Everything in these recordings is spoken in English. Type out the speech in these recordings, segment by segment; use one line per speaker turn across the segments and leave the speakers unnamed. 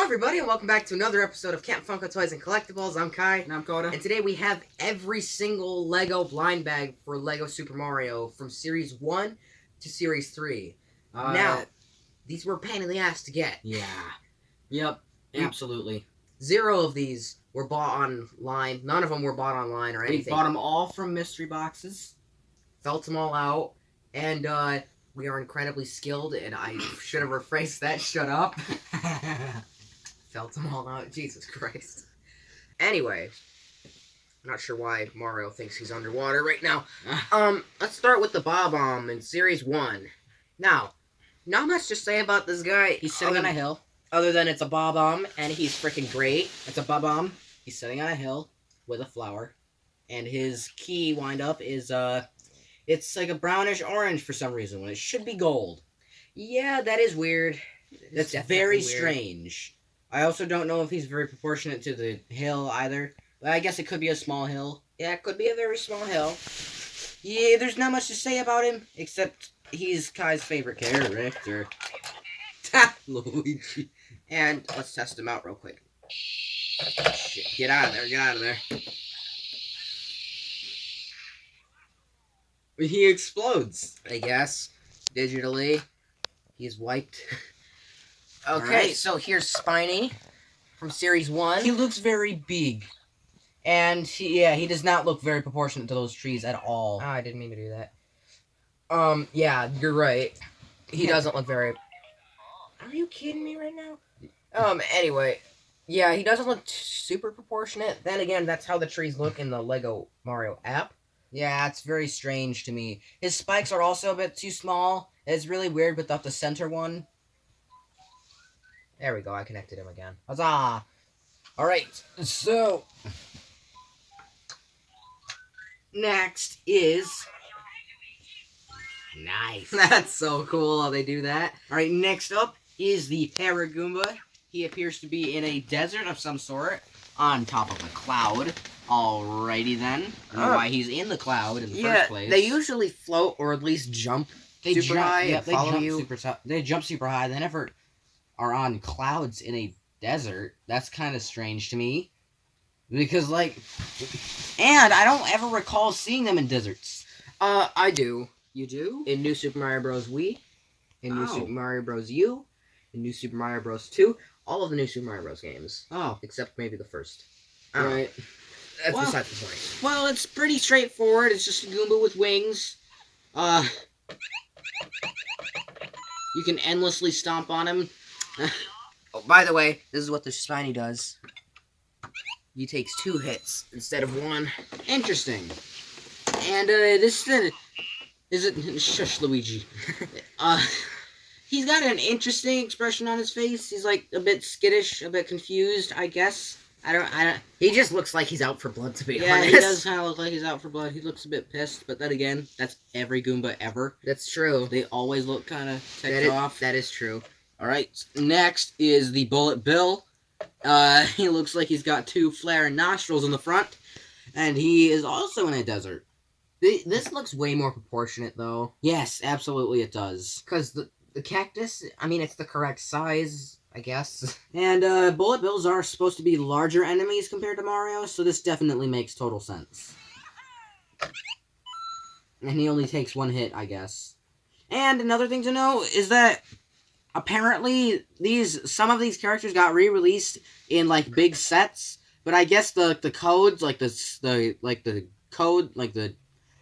everybody, and welcome back to another episode of Camp Funko Toys and Collectibles. I'm Kai.
And I'm Coda.
And today we have every single Lego blind bag for Lego Super Mario from Series 1 to Series 3. Now, these were a pain in the ass to get.
Yeah. Yep. Absolutely.
0 of these were bought online. None of them were bought online or anything.
We bought them all from mystery boxes.
Felt them all out. And, we are incredibly skilled, and I should have rephrased that. Shut up. Felt them all out. Jesus Christ. Anyway, I'm not sure why Mario thinks he's underwater right now. Let's start with the Bob-omb in Series 1. Now, not much to say about this guy.
He's sitting on a hill.
Other than it's a Bob-omb, and he's freaking great.
It's a Bob-omb. He's sitting on a hill with a flower. And his key wind-up is, it's like a brownish orange for some reason, when it should be gold.
Yeah, that is weird.
That's very strange. I also don't know if he's very proportionate to the hill either. But I guess it could be a small hill.
Yeah, it could be a very small hill.
Yeah, there's not much to say about him, except he's Kai's favorite character.
Luigi. And let's test him out real quick. Shit, get out of there, get out of there.
He explodes,
I guess, digitally. He's wiped. Okay,
right.
So here's Spiny from Series 1.
He looks very big. And, he does not look very proportionate to those trees at all.
Oh, I didn't mean to do that. Yeah, you're right. He doesn't look very... Are you kidding me right now? Anyway. Yeah, he doesn't look super proportionate. Then again, that's how the trees look in the Lego Mario app.
Yeah, it's very strange to me. His spikes are also a bit too small. It's really weird without the center one.
There we go, I connected him again.
Huzzah! Alright, so... next is...
Nice. That's so cool how they do that.
Alright, next up is the Paragoomba. He appears to be in a desert of some sort, on top of a cloud. Alrighty then. I don't know why he's in the cloud in the first place.
They usually float or at least jump super high and follow you.
They jump super high. They never are on clouds in a desert. That's kind of strange to me. Because, like... And I don't ever recall seeing them in deserts.
I do.
You do?
In New Super Mario Bros. Wii. In New Super Mario Bros. U. In New Super Mario Bros. 2. All of the New Super Mario Bros. Games.
Oh.
Except maybe the first.
Right.
That's besides the point.
Well, it's pretty straightforward. It's just a Goomba with wings. You can endlessly stomp on him.
Oh, by the way, this is what the Spiny does. He takes 2 hits instead of 1.
Interesting. And, this is it... Shush, Luigi. He's got an interesting expression on his face. He's, like, a bit skittish, a bit confused, I guess. I don't...
He just looks like he's out for blood, to be honest.
Yeah, he does kind of look like he's out for blood. He looks a bit pissed, but then again, that's every Goomba ever.
That's true.
They always look kind of ticked off.
That is true.
Alright, next is the Bullet Bill. He looks like he's got 2 flaring nostrils in the front, and he is also in a desert.
This looks way more proportionate, though.
Yes, absolutely it does.
Because the cactus, I mean, it's the correct size, I guess.
And, Bullet Bills are supposed to be larger enemies compared to Mario, so this definitely makes total sense. And he only takes 1 hit, I guess. And another thing to know is that apparently some of these characters got re-released in, like, big sets, but I guess the codes, like the code, like the...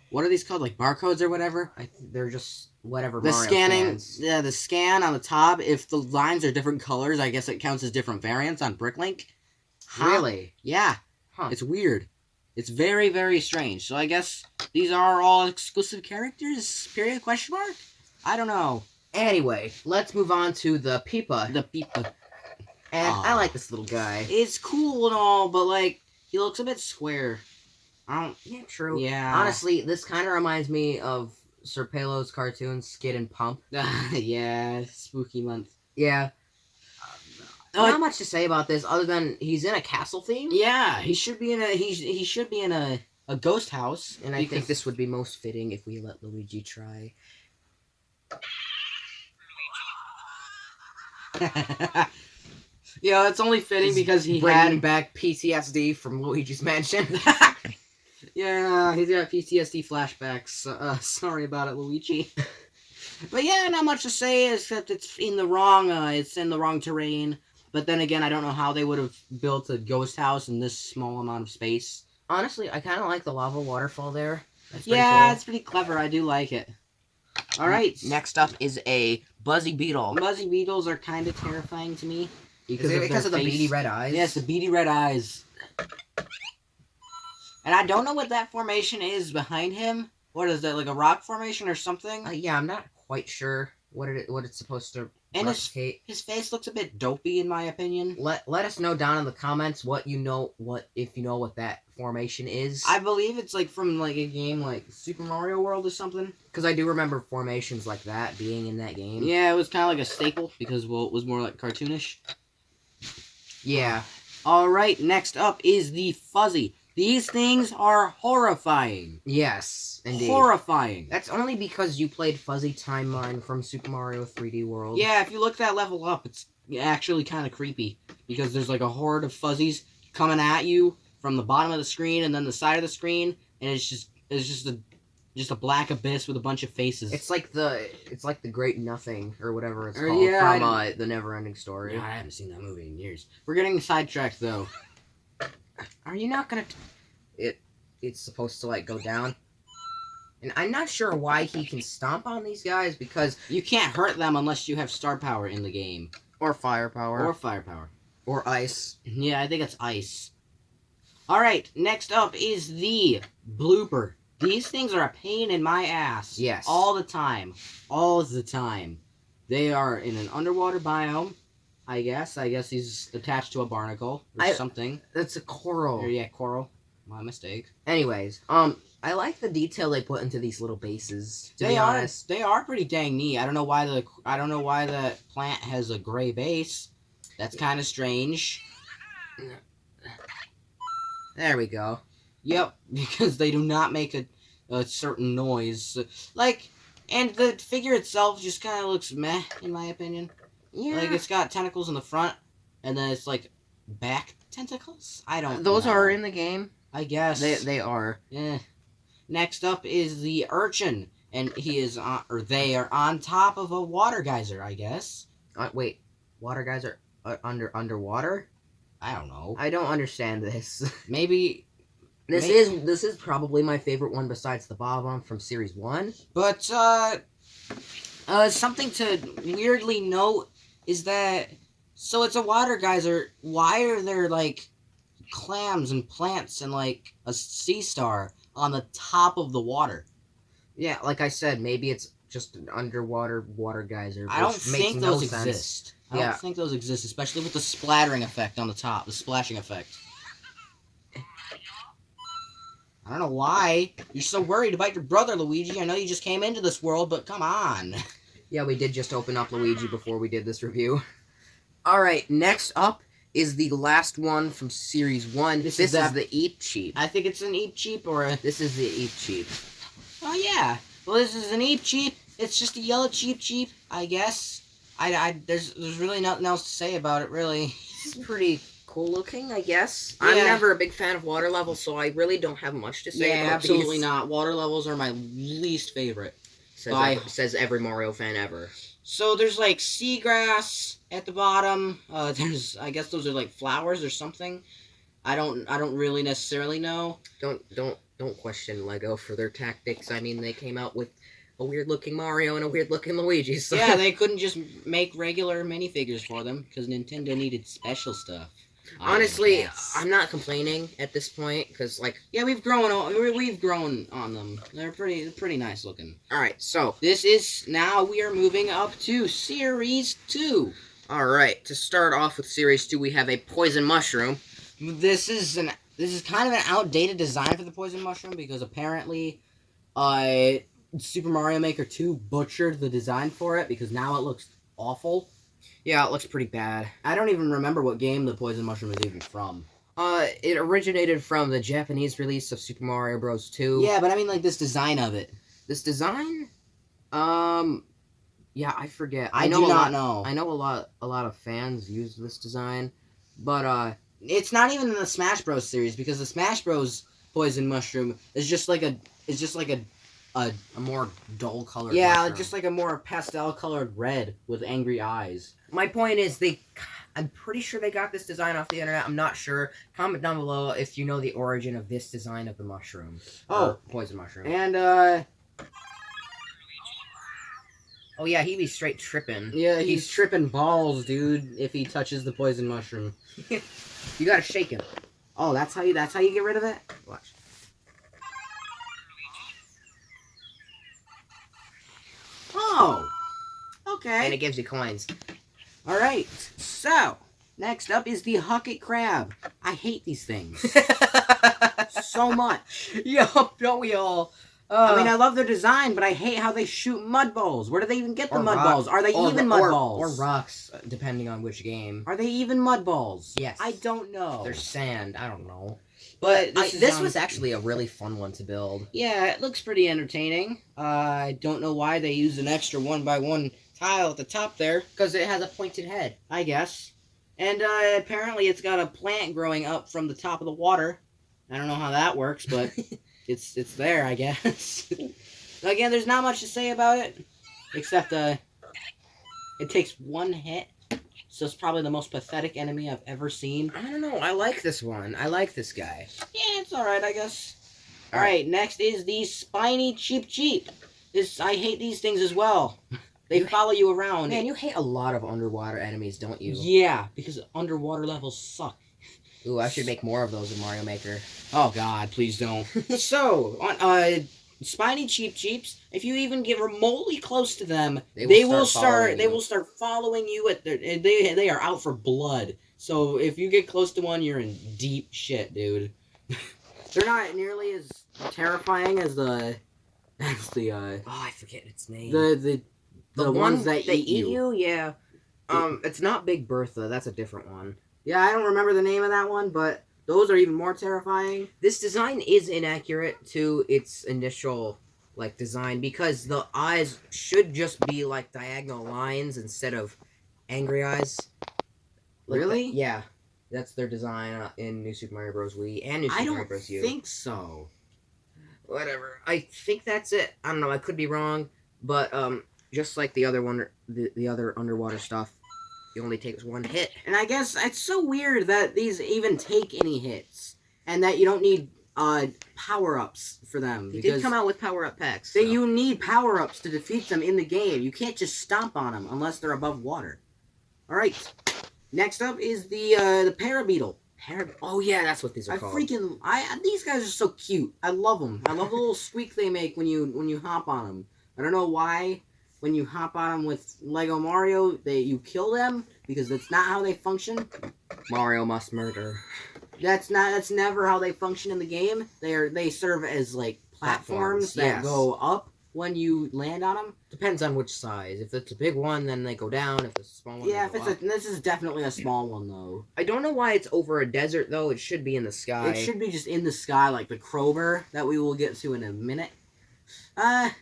What are these called? Like barcodes or whatever?
They're just whatever
the
Mario
scanning,
scans.
Yeah, the scan on the top, if the lines are different colors, I guess it counts as different variants on Bricklink.
Really?
Yeah.
Huh.
It's weird. It's very, very strange. So I guess these are all exclusive characters? Period? Question mark? I don't know.
Anyway, let's move on to the Peepa.
The Peepa.
And I like this little guy.
It's cool and all, but, like, he looks a bit square.
Yeah, true.
Yeah.
Honestly, this kind of reminds me of Sir Palo's cartoon, Skid and Pump.
Yeah, spooky month.
Yeah. Not much to say about this other than he's in a castle theme.
Yeah, he should be in a he should be in a ghost house.
And I think this would be most fitting if we let Luigi try.
Yeah, it's only fitting because he
bringing
had...
back PTSD from Luigi's Mansion.
Yeah, he's got PTSD flashbacks. Sorry about it, Luigi. But yeah, not much to say except it's in the wrong terrain. But then again, I don't know how they would have built a ghost house in this small amount of space.
Honestly, I kind of like the lava waterfall there.
That's pretty cool. It's pretty clever. I do like it. All right.
Next up is a Buzzy Beetle.
Buzzy Beetles are kind of terrifying to me
because of the beady red eyes.
Yes, the beady red eyes. And I don't know what that formation is behind him. What is that, like a rock formation or something?
Yeah, I'm not quite sure what it's supposed to replicate.
His face looks a bit dopey in my opinion.
Let us know down in the comments if you know what that formation is.
I believe it's like from like a game like Super Mario World or something.
Because I do remember formations like that being in that game.
Yeah, it was kind of like a staple because it was more like cartoonish.
Yeah.
All right, next up is the Fuzzy. These things are horrifying.
Yes, indeed.
Horrifying.
That's only because you played Fuzzy Timeline from Super Mario 3D World.
Yeah, if you look that level up, it's actually kind of creepy. Because there's like a horde of fuzzies coming at you from the bottom of the screen and then the side of the screen. And it's just a black abyss with a bunch of faces.
It's like the Great Nothing, or whatever it's called, from the Never-Ending Story.
Yeah, I haven't seen that movie in years. We're getting sidetracked, though.
Are you not gonna... It's supposed to, like, go down. And I'm not sure why he can stomp on these guys, because...
You can't hurt them unless you have star power in the game.
Or firepower.
Or firepower.
Or ice.
Yeah, I think it's ice. Alright, next up is the Blooper. These things are a pain in my ass.
Yes.
All the time. All the time. They are in an underwater biome, I guess. I guess he's attached to a barnacle or something.
That's a coral.
Or, yeah, coral. My mistake.
Anyways, I like the detail they put into these little bases. To be honest,
they are pretty dang neat. I don't know why the plant has a gray base. That's kind of strange.
There we go.
Yep, because they do not make a certain noise. Like, and the figure itself just kind of looks meh, in my opinion.
Yeah.
Like, it's got tentacles in the front, and then it's like back tentacles? I don't know.
Those are in the game.
I guess.
They are.
Yeah. Next up is the Urchin, and they are on top of a water geyser, I guess.
Wait, water geyser underwater?
I don't know.
I don't understand this.
Maybe
this is probably my favorite one besides the Bob-omb from Series 1.
But something to weirdly note is that so it's a water geyser. Why are there like clams and plants and like a sea star on the top of the water?
Yeah, like I said, maybe it's just an underwater water geyser.
I don't think those exist. I
Yeah.
don't think those exist, especially with the splattering effect on the top, the splashing effect. I don't know why. You're so worried about your brother, Luigi. I know you just came into this world, but come on.
Yeah, we did just open up Luigi before we did this review. Alright, next up is the last one from Series 1. This is the Eat Cheap.
I think it's an Eat Cheap or a...
This is the Eat Cheap.
Oh, yeah. Well, this is an Eat Cheap. It's just a yellow Cheap, I guess. There's really nothing else to say about it, really.
It's pretty cool looking, I guess.
Yeah.
I'm never a big fan of water levels, so I really don't have much to say about
absolutely
these.
not. Water levels are my least favorite.
Says every Mario fan ever.
So there's like seagrass at the bottom. I guess those are like flowers or something. I don't really necessarily know.
Don't question Lego for their tactics. I mean, they came out with a weird looking Mario and a weird looking Luigi. So.
Yeah, they couldn't just make regular minifigures for them because Nintendo needed special stuff.
Honestly, I'm not complaining at this point because, like,
yeah, we've grown on them. They're pretty nice looking.
All right, so
now we are moving up to Series 2.
All right, to start off with Series 2, we have a poison mushroom.
This is kind of an outdated design for the poison mushroom because apparently, Super Mario Maker 2 butchered the design for it because now it looks awful.
Yeah, it looks pretty bad.
I don't even remember what game the poison mushroom is even from.
It originated from the Japanese release of Super Mario Bros. 2.
Yeah, but I mean, like, this design of it.
This design? Yeah, I forget.
I
know
do
a
not
lot,
know.
I know a lot of fans use this design, but
It's not even in the Smash Bros series because the Smash Bros poison mushroom is just like a
more dull colored.
yeah,
mushroom.
just like a more pastel colored red with angry eyes.
My point is I'm pretty sure they got this design off the internet. I'm not sure. Comment down below if you know the origin of this design of the mushroom.
Oh,
poison mushroom.
And
oh yeah, he be straight tripping.
yeah, he's tripping balls, dude. If he touches the poison mushroom,
you gotta shake him.
Oh, that's how you get rid of it.
Watch.
Oh, okay.
And it gives you coins.
All right. So next up is the Hucket Crab. I hate these things so much.
Yup, don't we all?
I mean, I love their design, but I hate how they shoot mud balls. Where do they even get the mud balls? Are they even mud balls?
Or rocks, depending on which game.
Are they even mud balls?
Yes.
I don't know.
They're sand. I don't know.
But
this was actually a really fun one to build.
Yeah, it looks pretty entertaining. I don't know why they used an extra 1x1 tile at the top there.
Because it has a pointed head.
I guess. And apparently it's got a plant growing up from the top of the water. I don't know how that works, but it's there, I guess. Again, there's not much to say about it. Except it takes one hit. So it's probably the most pathetic enemy I've ever seen.
I don't know. I like this one. I like this guy.
Yeah, it's alright, I guess. Alright, next is the Spiny Cheep Cheep. I hate these things as well. They follow you around.
Man, you hate a lot of underwater enemies, don't you?
Yeah, because underwater levels suck.
Ooh, I should make more of those in Mario Maker.
Oh god, please don't. So, on Spiny Cheep Cheeps, if you even get remotely close to them, they will start following you they are out for blood. So if you get close to one, you're in deep shit, dude. They're not nearly as terrifying as the
oh, I forget its name.
The ones that eat
you, yeah. It's not Big Bertha. That's a different one.
Yeah, I don't remember the name of that one, but those are even more terrifying.
This design is inaccurate to its initial design because the eyes should just be like diagonal lines instead of angry eyes.
Really?
Yeah, that's their design in New Super Mario Bros. Wii and New Super Mario Bros. U.
I don't think so.
Whatever. I think that's it. I don't know. I could be wrong, but just like the other one, the other underwater stuff, it only takes one hit.
And I guess it's so weird that these even take any hits, and that you don't need power-ups for them.
They did come out with power-up packs.
So. You need power-ups to defeat them in the game. You can't just stomp on them unless they're above water. Alright. Next up is the Parabeetle.
Oh yeah, that's what these are called.
These guys are so cute. I love them. I love the little squeak they make when you hop on them. I don't know why. When you hop on them with Lego Mario, you kill them because that's not how they function.
Mario must murder.
That's never how they function in the game. They serve as platforms that go up when you land on them.
Depends on which size. If it's a big one, then they go down. If it's a small one,
yeah.
This
is definitely a small one though.
I don't know why it's over a desert though. It should be in the sky.
It should be just in the sky, like the Crober that we will get to in a minute. There's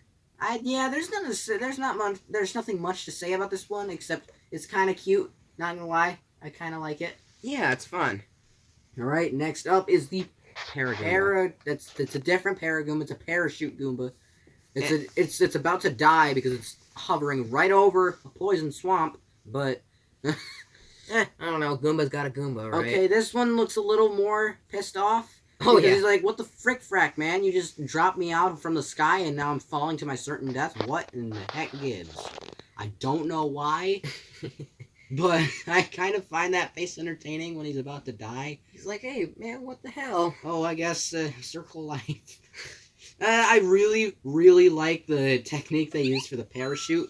nothing much to say about this one except it's kind of cute. Not gonna lie, I kind of like it.
Yeah, it's fun.
All right, next up is the
Paragoomba.
It's a different Paragoomba. It's a parachute Goomba. It's about to die because it's hovering right over a poison swamp. But
I don't know. Goomba's got a Goomba, right?
Okay, this one looks a little more pissed off.
Oh yeah.
He's like, what the frick frack, man? You just dropped me out from the sky and now I'm falling to my certain death. What in the heck gives? I don't know why, but I kind of find that face entertaining when he's about to die.
He's like, hey, man, what the hell?
Oh, I guess circle life. I really, really like the technique they use for the parachute.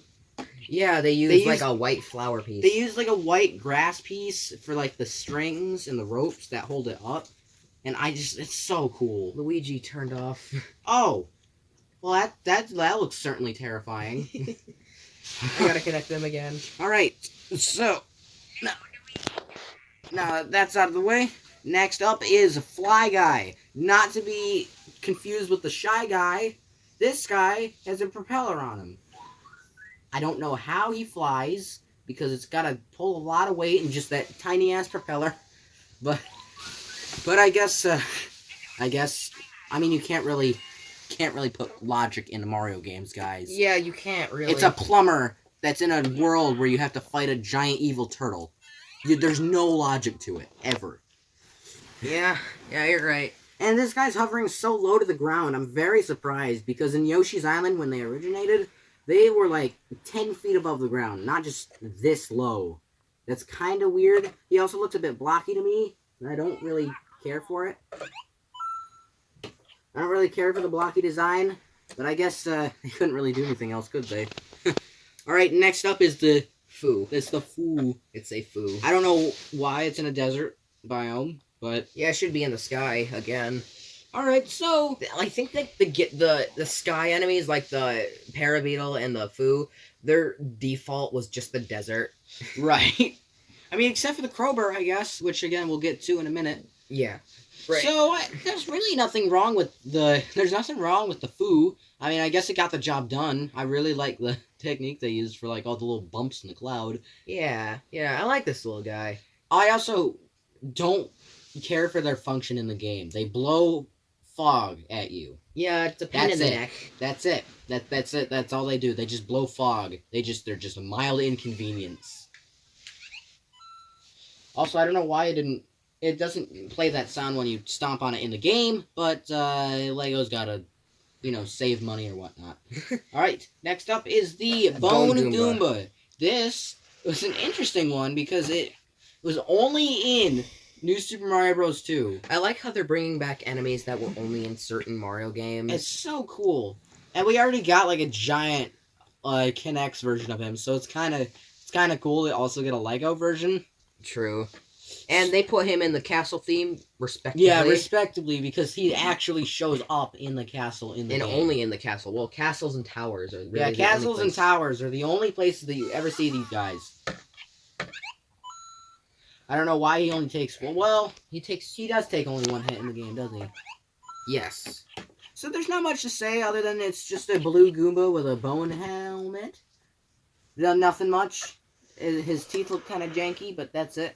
Yeah, they use a white flower piece.
They use a white grass piece for the strings and the ropes that hold it up. And it's so cool.
Luigi turned off.
Oh. Well, that looks certainly terrifying.
I gotta connect them again.
Alright, so. Now that's out of the way. Next up is Fly Guy. Not to be confused with the Shy Guy. This guy has a propeller on him. I don't know how he flies because it's got to pull a lot of weight and just that tiny ass propeller. But I guess I mean you can't really put logic into Mario games, guys.
Yeah, you can't really.
It's a plumber that's in a world where you have to fight a giant evil turtle. There's no logic to it ever.
Yeah, you're right.
And this guy's hovering so low to the ground. I'm very surprised because in Yoshi's Island when they originated, they were like 10 feet above the ground, not just this low. That's kind of weird. He also looks a bit blocky to me, and I don't really care for it. I don't really care for the blocky design, but I guess they couldn't really do anything else, could they? Alright, next up is the
Foo.
It's the Foo.
It's a Foo.
I don't know why it's in a desert biome, but
yeah, it should be in the sky again.
Alright, so
I think that the sky enemies like the Parabeetle and the Foo, their default was just the desert.
Right. I mean, except for the Crowbar, I guess, which again we'll get to in a minute.
Yeah. Right.
So there's really nothing wrong with there's nothing wrong with the Foo. I mean, I guess it got the job done. I really like the technique they used for like all the little bumps in the cloud.
Yeah, I like this little guy.
I also don't care for their function in the game. They blow fog at you.
Yeah, it's a pain in the neck.
That's it. That's it. That's all they do. They just blow fog. They're just a mild inconvenience. Also, I don't know why it doesn't play that sound when you stomp on it in the game, but Lego's gotta, save money or whatnot. Alright, next up is the Bone Goomba. This was an interesting one because it was only in New Super Mario Bros. 2.
I like how they're bringing back enemies that were only in certain Mario games.
It's so cool. And we already got like a giant Kinect version of him, so it's kind of cool to also get a Lego version.
True. And they put him in the castle theme, respectively.
Yeah, respectively, because he actually shows up in the castle in the game.
Only in the castle. Well, castles and towers are really
castles and towers are the only places that you ever see these guys. I don't know why he only takes one. Well, he does take only one hit in the game, doesn't he?
Yes.
So there's not much to say other than it's just a blue Goomba with a bone helmet. Nothing much. His teeth look kind of janky, but that's it.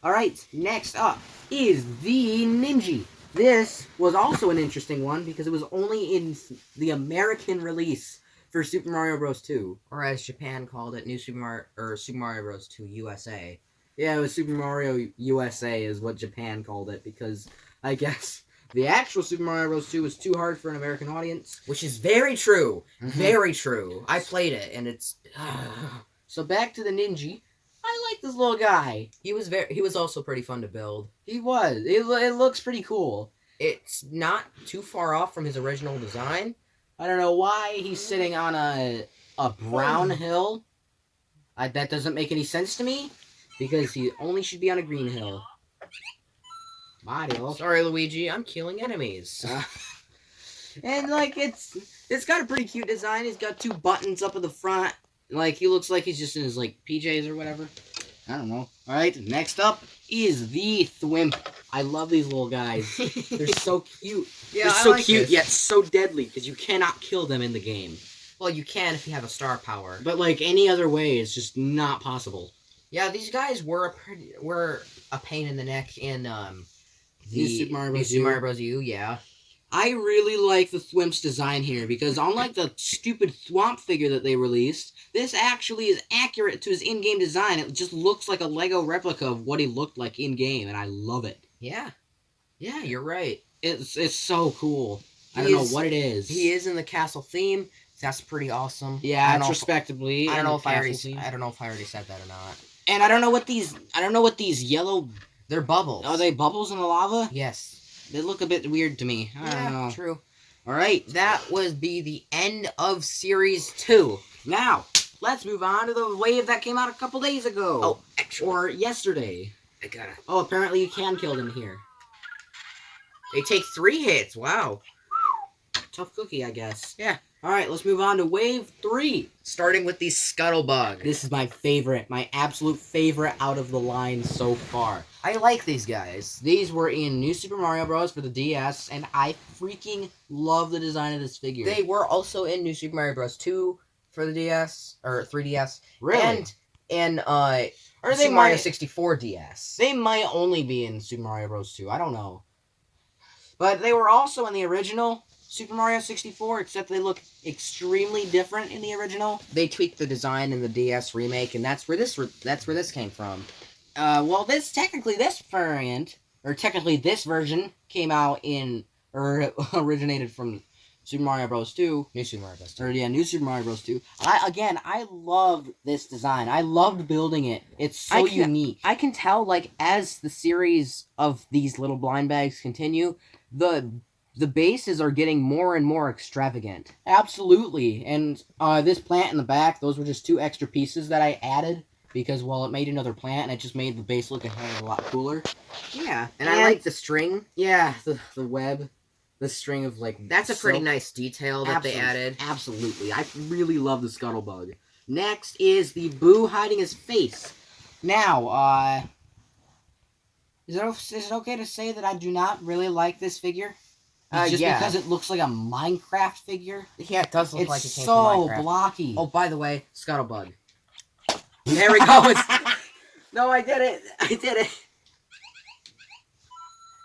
Alright, next up is the Ninja. This was also an interesting one because it was only in the American release for Super Mario Bros. 2.
Or as Japan called it, Super Mario Bros. 2 USA.
Yeah, it was Super Mario USA is what Japan called it because I guess the actual Super Mario Bros. 2 was too hard for an American audience.
Which is very true. Mm-hmm. Very true. I played it and it's...
So back to the Ninja. I like this little guy.
He was also pretty fun to build.
He was. It looks pretty cool.
It's not too far off from his original design.
I don't know why he's sitting on a brown hill. That doesn't make any sense to me because he only should be on a green hill. Mario.
Sorry, Luigi. I'm killing enemies.
And like it's got a pretty cute design. He's got 2 buttons up at the front. Like, he looks like he's just in his, like, PJs or whatever. I don't know. Alright, next up is the Thwimp. I love these little guys. They're so cute.
Yeah,
They're so cute, yet so deadly, because you cannot kill them in the game.
Well, you can if you have a star power.
But, like, any other way, it's just not possible.
Yeah, these guys were a pain in the neck in,
New Super
Mario Bros. U, yeah.
I really like the Thwimp's design here because unlike the stupid Thwomp figure that they released, this actually is accurate to his in-game design. It just looks like a Lego replica of what he looked like in-game, and I love it.
Yeah. Yeah, you're right.
It's so cool. I don't know what it is.
He is in the castle theme. That's pretty awesome.
Yeah, it's respectably.
I don't know if I already said that or not.
And I don't know what these yellow...
They're bubbles.
Are they bubbles in the lava?
Yes.
They look a bit weird to me. I don't know.
True.
Alright.
That would be the end of Series 2.
Now, let's move on to the wave that came out a couple days ago.
Oh, actually.
Or yesterday.
I gotta...
Oh, apparently you can kill them here.
They take 3 hits. Wow.
Tough cookie, I guess.
Yeah.
Alright, let's move on to Wave 3.
Starting with the Scuttlebug.
This is my favorite. My absolute favorite out of the line so far.
I like these guys.
These were in New Super Mario Bros. For the DS, and I freaking love the design of this figure.
They were also in New Super Mario Bros. 2 for the DS or 3DS,
Really?
and in
or they
Super Mario
might
64 DS.
they might only be in Super Mario Bros. 2. I don't know. But they were also in the original Super Mario 64, except they look extremely different in the original.
They tweaked the design in the DS remake, and that's where this came from.
Well, this variant, or technically this version, came out or originated from Super Mario Bros. 2.
New Super Mario Bros. 2.
Or yeah, New Super Mario Bros. 2. I loved this design. I loved building it. It's so unique.
I can tell, like, as the series of these little blind bags continue, the bases are getting more and more extravagant.
Absolutely. And this plant in the back, those were just 2 extra pieces that I added because, well, it made another plant and it just made the base look a hell of a lot cooler.
Yeah, and I like the string.
Yeah, the web, the string of like.
That's a pretty nice detail that they added.
Absolutely, I really love the scuttlebug. Next is the Boo hiding his face. Now, is it okay to say that I do not really like this figure? Just because it looks like a Minecraft figure.
Yeah, it does look like it came
so
from Minecraft.
blocky.
Oh, by the way, Scuttlebug. There we go.
No, I did it. I did it.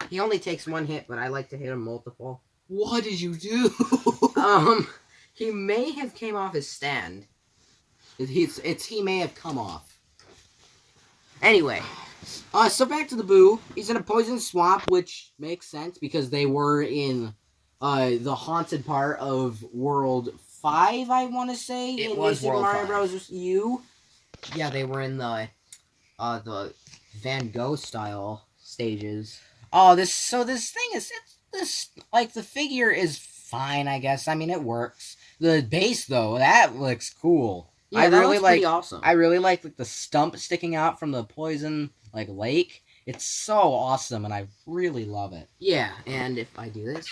He only takes 1 hit, but I like to hit him multiple.
What did you do?
He may have came off his stand.
He may have come off.
Anyway.
So back to the Boo. He's in a poison swamp, which makes sense because they were in the haunted part of World 5, I want to say.
It
in
was
Super
World
Mario
5.
Bros. U.
Yeah, they were in the Van Gogh style stages.
Oh, this thing is the figure is fine, I guess. I mean, it works. The base though, that looks cool.
Yeah, that looks pretty awesome.
I really like the stump sticking out from the poison lake. It's so awesome, and I really love it.
Yeah, and if I do this,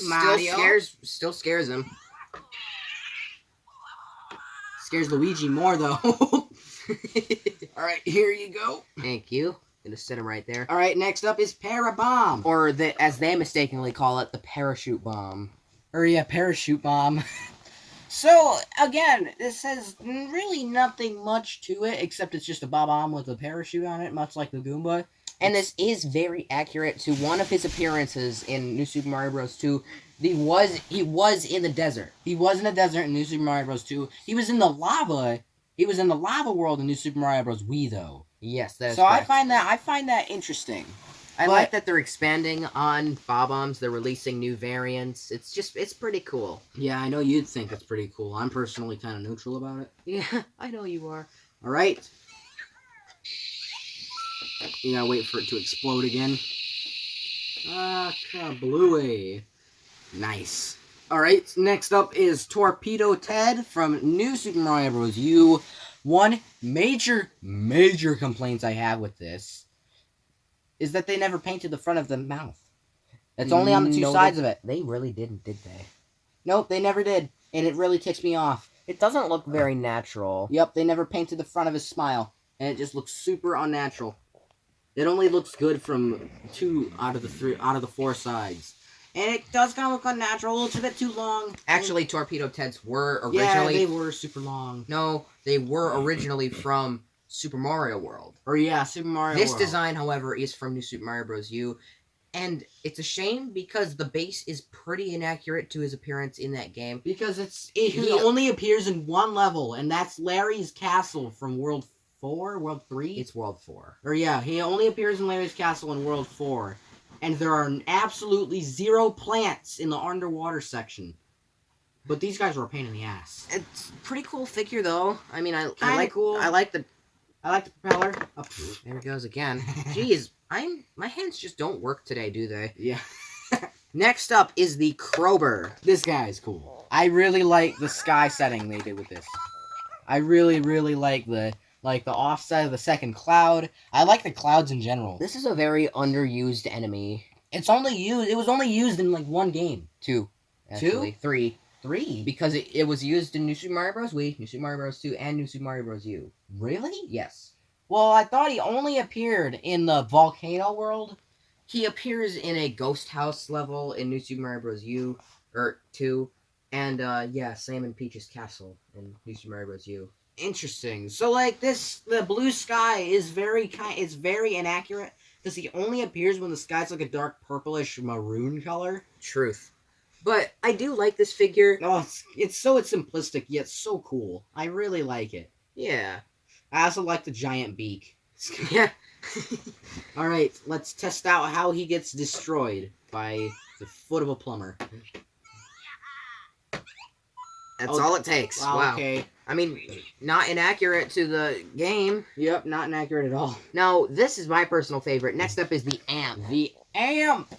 Mario?
still scares him.
Scares Luigi more though. All right, here you go.
Thank you. Gonna set him right there.
All right, next up is Parabomb,
or as they mistakenly call it, the parachute bomb.
Or yeah, parachute bomb. So, again, this has really nothing much to it, except it's just a bomb with a parachute on it, much like the Goomba.
And this is very accurate to one of his appearances in New Super Mario Bros. 2. He was in the desert.
He was in the desert in New Super Mario Bros. 2. He was in the lava. He was in the lava world in New Super Mario Bros. Wii, though.
Yes, that's
so
correct.
I find that interesting.
I like that they're expanding on Bob-ombs. They're releasing new variants. It's pretty cool.
Yeah, I know you'd think it's pretty cool. I'm personally kind of neutral about it.
Yeah, I know you are.
All right. You gotta wait for it to explode again. Ah, kablooey. Nice. All right, next up is Torpedo Ted from New Super Mario Bros. U. One major complaints I have with this is that they never painted the front of the mouth. It's only on the 2 sides of it.
They really didn't, did they?
Nope, they never did. And it really ticks me off.
It doesn't look very natural.
Yep, they never painted the front of his smile. And it just looks super unnatural. It only looks good from 2 out of the 4 sides. And it does kind of look unnatural, a little bit too long.
Actually, Torpedo Teds were originally...
Yeah, they were super long.
No, they were originally from Super Mario World.
Or yeah, Super Mario World.
This design, however, is from New Super Mario Bros. U. And it's a shame because the base is pretty inaccurate to his appearance in that game.
Because he only appears in 1 level, and that's Larry's Castle from World 4? World 3?
It's World 4.
Or yeah, he only appears in Larry's Castle in World 4. And there are absolutely 0 plants in the underwater section. But these guys were a pain in the ass.
It's a pretty cool figure, though. I mean, I like the
propeller. Oh,
there it goes again. Jeez, my hands just don't work today, do they?
Yeah.
Next up is the Krober.
This guy is cool. I really like the sky setting they did with this. I really, really like the offset of the second cloud. I like the clouds in general.
This is a very underused enemy.
It was only used in 1 game.
2. Actually. 3.
3?
Because it was used in New Super Mario Bros. Wii, New Super Mario Bros. 2, and New Super Mario Bros. U.
Really?
Yes.
Well, I thought he only appeared in the volcano world.
He appears in a ghost house level in New Super Mario Bros. U, or 2. And yeah, Sam and Peach's castle in New Super Mario Bros. U.
Interesting. So like the blue sky is it's very inaccurate because he only appears when the sky's like a dark purplish maroon color.
Truth. But I do like this figure.
Oh, it's simplistic yet so cool. I really like it.
Yeah.
I also like the giant beak.
Yeah.
All right, let's test out how he gets destroyed by the foot of a plumber.
That's all it takes. Wow.
Okay.
I mean, not inaccurate to the game.
Yep, not inaccurate at all.
Now, this is my personal favorite. Next up is the amp.
The amp!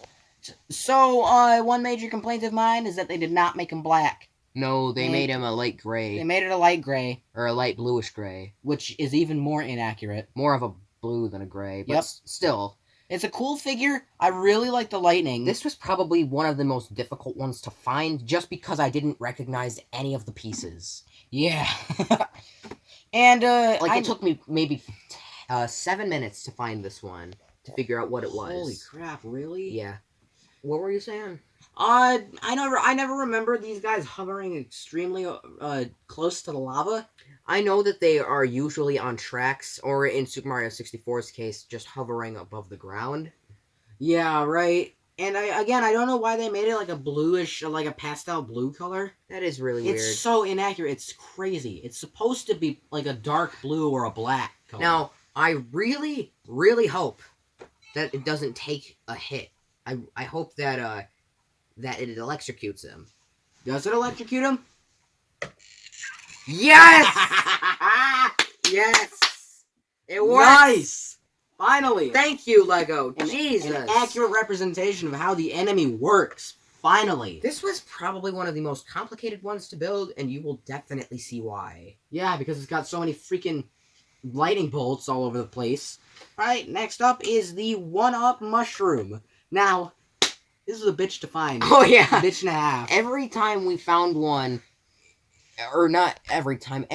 So, one major complaint of mine is that they did not make him black.
No, they made him a light gray.
They made it a light gray.
Or a light bluish gray.
Which is even more inaccurate.
More of a blue than a gray, but still.
It's a cool figure. I really like the lightning.
This was probably one of the most difficult ones to find just because I didn't recognize any of the pieces.
Yeah. And,
it took me maybe 7 minutes to find this one, to figure out what it was.
Holy crap, really?
Yeah. What were you saying?
I never remember these guys hovering extremely close to the lava.
I know that they are usually on tracks, or in Super Mario 64's case, just hovering above the ground.
Yeah, right. And I don't know why they made it like a bluish, like a pastel blue color.
That is really weird.
It's so inaccurate. It's crazy. It's supposed to be like a dark blue or a black color.
Now, I really, really hope that it doesn't take a hit. I hope that that it electrocutes him.
Does it electrocute him?
Yes! Yes! It works!
Nice! Finally!
Thank you, Lego. Jesus!
An accurate representation of how the enemy works. Finally!
This was probably one of the most complicated ones to build, and you will definitely see why.
Yeah, because it's got so many freaking lightning bolts all over the place. Alright, next up is the 1-Up Mushroom. Now, this is a bitch to find.
Oh, yeah.
A bitch and a half.
Every time we found one, or not every time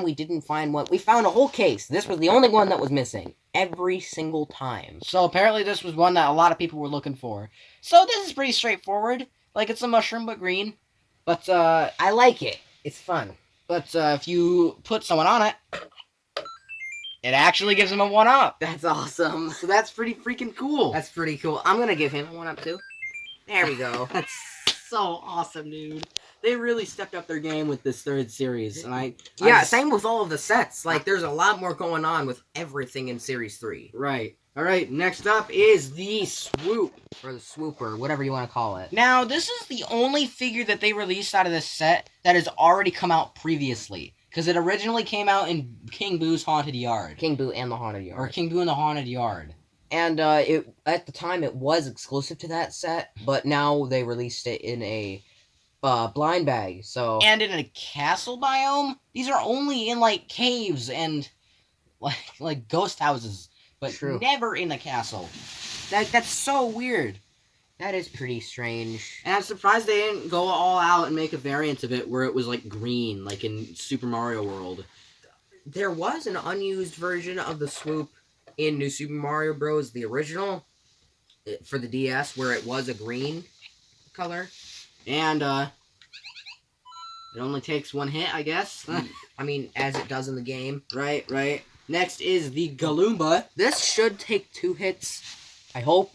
we didn't find one, we found a whole case. This was the only one that was missing. Every single time.
So apparently this was one that a lot of people were looking for. So this is pretty straightforward. Like, it's a mushroom, but green. But,
I like it. It's fun.
But, if you put someone on it, it actually gives him a 1-up.
That's awesome.
So that's pretty freaking cool.
That's pretty cool. I'm gonna give him a 1-up too. There we go.
That's so awesome, dude. They really stepped up their game with this third series, and
same with all of the sets. Like, there's a lot more going on with everything in Series 3.
Right. Alright, next up is the Swoop.
Or the Swooper, whatever you want to call it.
Now, this is the only figure that they released out of this set that has already come out previously. Because it originally came out in King Boo's Haunted Yard.
King Boo and the Haunted Yard.
Or King Boo and the Haunted Yard.
And at the time, it was exclusive to that set, but now they released it in a blind bag, so...
And in a castle biome? These are only in, like, caves and, like ghost houses, but never in a castle. That's so weird.
That is pretty strange.
And I'm surprised they didn't go all out and make a variant of it where it was, like, green, like in Super Mario World.
There was an unused version of the Swoop in New Super Mario Bros., the original, for the DS, where it was a green color.
And, it only takes one hit, I guess.
I mean, as it does in the game.
Right. Next is the Galoomba.
This should take 2 hits, I hope.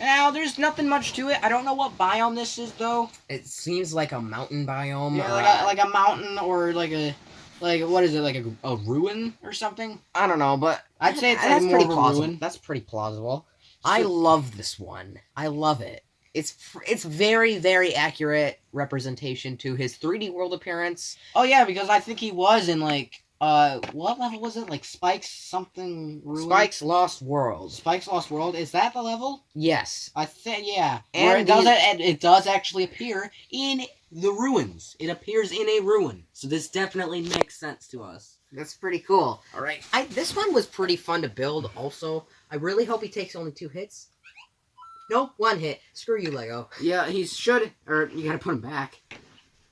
Now, there's nothing much to it. I don't know what biome this is, though.
It seems like a mountain biome.
Yeah, like a mountain or like a... Like, what is it, like a ruin or something?
I don't know, but...
I'd say it's like more of a ruin.
That's pretty plausible. I love this one. I love it. It's very, very accurate representation to his 3D World appearance.
Oh, yeah, because I think he was in, like, what level was it? Like, Spike's something ruin?
Spike's Lost World.
Spike's Lost World? Is that the level?
Yes.
I think, yeah.
And
where it does actually appear in the ruins. It appears in a ruin. So this definitely makes sense to us.
That's pretty cool.
Alright.
This one was pretty fun to build also. I really hope he takes only 2 hits. Nope, 1 hit. Screw you, Lego.
Yeah, he should, or you gotta put him back.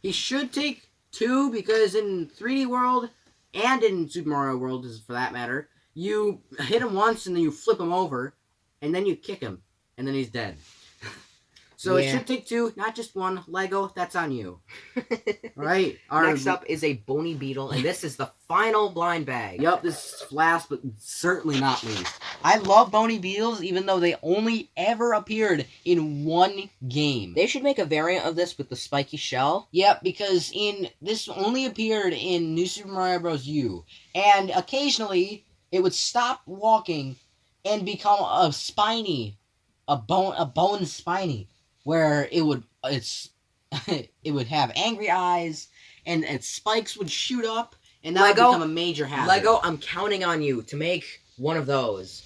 He should take 2 because in 3D World, and in Super Mario World, for that matter, you hit him once and then you flip him over, and then you kick him, and then he's dead. So it
Yeah.
should take 2, not just 1. Lego, that's on you. Right?
Next up is a bony beetle, and this is the final blind bag.
Yup, this is last, but certainly not least. I love bony beetles, even though they only ever appeared in 1 game.
They should make a variant of this with the spiky shell.
Yep, because this only appeared in New Super Mario Bros. U, and occasionally it would stop walking and become a bone spiny, where it would have angry eyes, and its spikes would shoot up, and that would become a major hazard.
Lego, I'm counting on you to make one of those.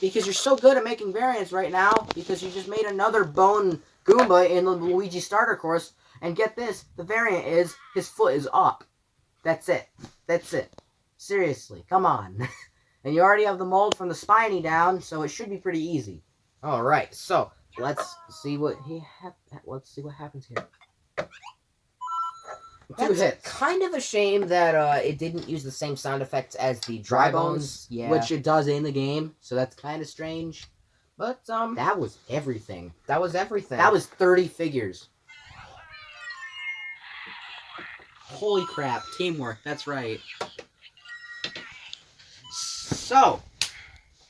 Because you're so good at making variants right now, because you just made another bone Goomba in the Luigi starter course, and get this, the variant is, his foot is up. That's it. That's it. Seriously, come on. And you already have the mold from the spiny down, so it should be pretty easy.
Alright, so
Let's see what happens here. 2
that's
hits.
kind of a shame that it didn't use the same sound effects as the dry bones. Yeah.
Which it does in the game, so that's kind of strange. But that was everything.
That was everything.
That was 30 figures. Holy crap, teamwork, that's right. So,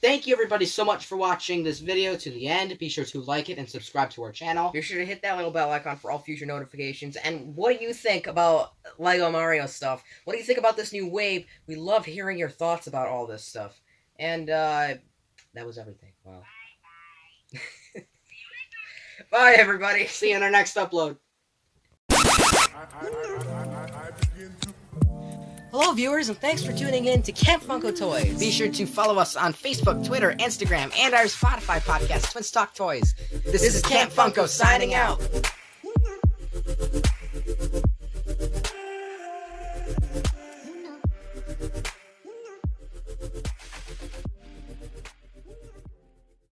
thank you everybody so much for watching this video to the end. Be sure to like it and subscribe to our channel.
Be sure to hit that little bell icon for all future notifications. And what do you think about Lego Mario stuff? What do you think about this new wave? We love hearing your thoughts about all this stuff. And that was everything. Wow. Bye everybody.
See you in our next upload.
Hello viewers, and thanks for tuning in to Camp Funko Toys.
Be sure to follow us on Facebook, Twitter, Instagram, and our Spotify podcast, Twins Talk Toys. This is Camp Funko signing out.